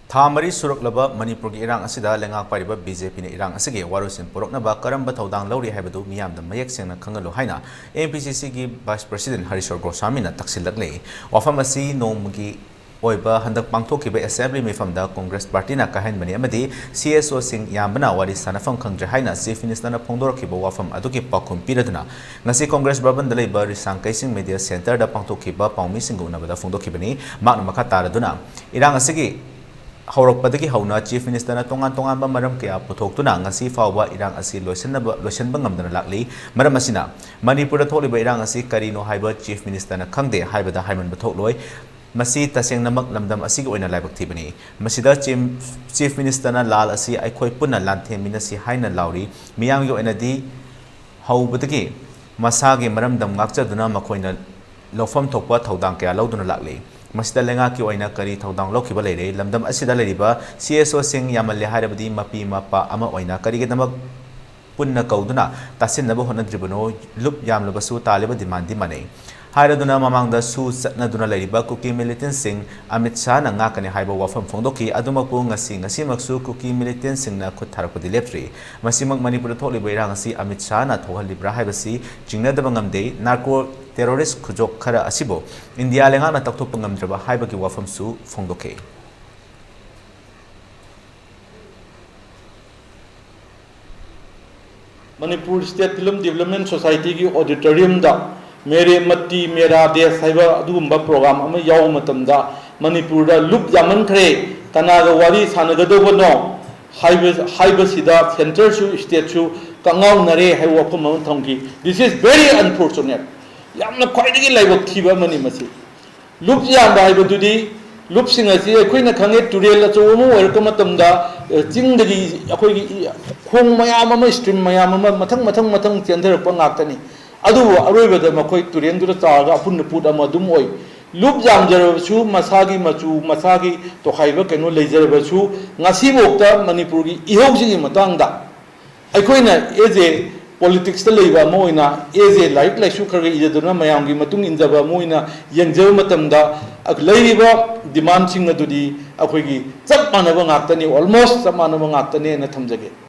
Thamari Suraklaba Manipur ki irang asida lengak pariba BJP ni irang asige warusin puroknaba karamba thodang lauri haibadu miyamda mayek sengna khangalo haina MPCC ki Vice President Harishwar Goswami na taksilakle wafam asi nomgi oiba handak pangthokiba assembly mifamda Congress Party na kahan mani amadi CSO sing yambana wari sanafam khangre haina Chief Minister na phongdorkiba wafam aduki pakhum piraduna ngasi Congress Bhavan dalai ba risang kaising media center da pangthokiba paumi singu nabada phongdokibani makna makha taraduna irang asige Haurakpadagi hauna Chief Minister na tongan maram kaya puthoktu ngasi fawba irang asi loisanba ngamdana lakli maram asina Manipur da tholiba irang asi karino haiba Chief Minister na khangde haibada haiman bathokloi masi taseng namak lamdam asigi oina laibak thibani masida Chief Minister na lal asi aikhoi punna lanthe minasi haina lauri miyang yo enadi haubadagi masagi maram dam ngakchaduna makoina lofam thokpa thodang kaya lauduna lakli Masida lenga ki oina kari thodang lokhiba leire lamdam asida leriba CSO sing yamalle harabadi mapi mapa ama oina kari ge namak punna kauduna tasinnabu honadribano lup yamlabasu taliba demandi mane Hairaduna mamangda su satnaduna leriba kuki militant sing Amit Shah na ngakani haiba wafam phongdoki adumapu ngasi maksu kuki militant sing na khut tharakpadi lepri masimang Manipur tholiba irang asi Amit Shah na thohalibra haibasi jingnadaba ngamde narco terrorist khujok khara asibo India lenga na takthop ngamdraba haibagi wafam su phongdoke Manipur State Film Development Society ki auditorium da Mere Matti Mera Desh haiba adugumba program ama yaw matamda Manipur da lup yaman khre tanaga wari sanagadobono haiba sida center su state su kangaw nare hai wafam am thongki this is very unfortunate yamna khwaidagi laibak thiba mani masi lup yam ba haiba dudi lup singa si akoina khange turel acho mu wer kamatamda jingdagi akoigi khong mayam ama stream mayam ama mathang chendar pa ngaktani adu aroibada makoi turendura chaga apun put ama dum oi lup jam jarabasu masagi machu masagi to khaiba keno leijarabasu ngasi bokta Manipur gi ihogji matangda aikoina eje politics ta leiba moina eje like laisu khare ijaduna mayam gi matung injaba moina yengjaba matamda leiba demand sing adudi akoigi chap manaba ngaktani almost chap manaba ngaktani na thamjage